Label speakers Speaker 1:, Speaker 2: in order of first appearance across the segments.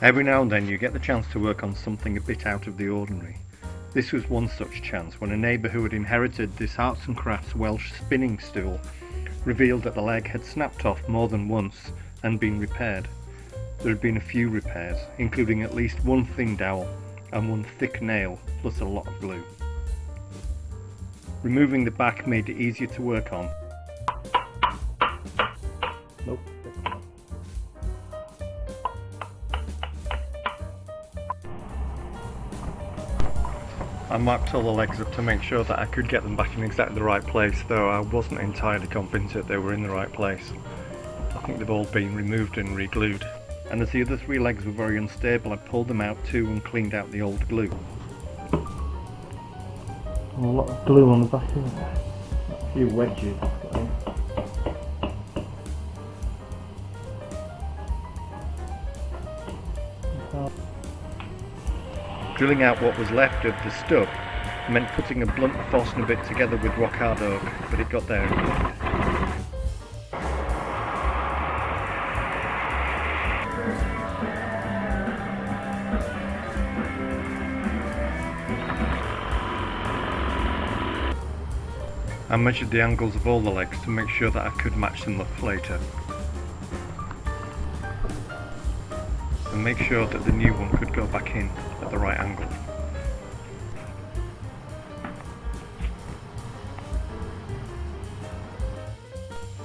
Speaker 1: Every now and then you get the chance to work on something a bit out of the ordinary. This was one such chance when a neighbour who had inherited this Arts and Crafts Welsh spinning stool revealed that the leg had snapped off more than once and been repaired. There had been a few repairs, including at least one thin dowel and one thick nail, plus a lot of glue. Removing the back made it easier to work on. Nope. I mapped all the legs up to make sure that I could get them back in exactly the right place, though I wasn't entirely convinced that they were in the right place. I think they've all been removed and re-glued. And as the other three legs were very unstable, I pulled them out too and cleaned out the old glue. A lot of glue on the back of it. A few wedges. Drilling out what was left of the stub meant putting a blunt Forstner bit together with rock hard oak, but it got there in the end. I measured the angles of all the legs to make sure that I could match them up later. And make sure that the new one could go back in at the right angle.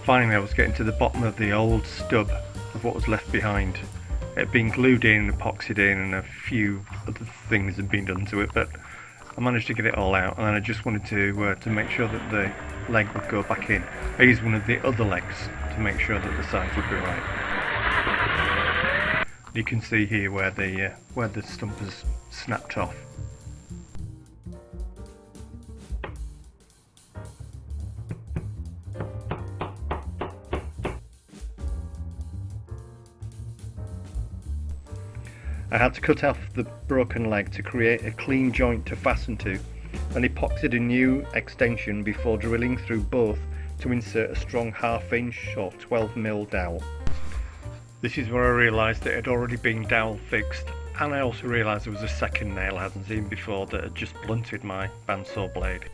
Speaker 1: Finally I was getting to the bottom of the old stub of what was left behind. It had been glued in, epoxied in, and a few other things had been done to it, but I managed to get it all out, and I just wanted to make sure that the leg would go back in. I used one of the other legs to make sure that the sides would be right. You can see here where the stump has snapped off. I had to cut off the broken leg to create a clean joint to fasten to, and epoxied a new extension before drilling through both to insert a strong 1/2 inch or 12mm dowel. This is where I realised it had already been dowel fixed, and I also realised there was a second nail I hadn't seen before that had just blunted my bandsaw blade.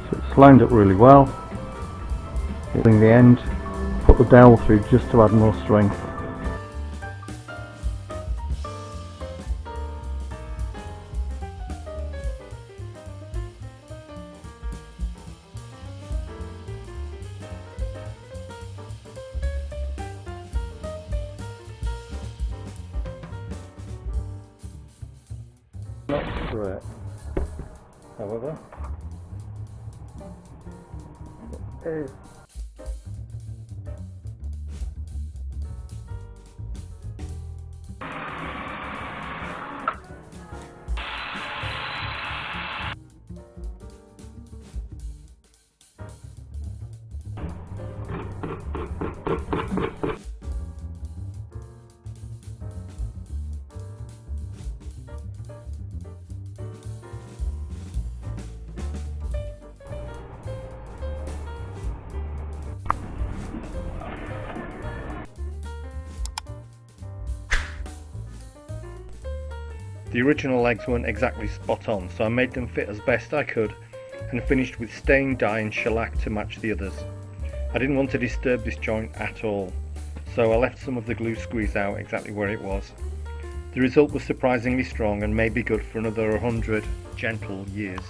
Speaker 1: So it's lined up really well. Hitting the end, put the dowel through just to add more strength. Not great, however. The original legs weren't exactly spot on, so I made them fit as best I could and finished with stain, dye and shellac to match the others. I didn't want to disturb this joint at all, so I left some of the glue squeeze out exactly where it was. The result was surprisingly strong and may be good for another 100 gentle years.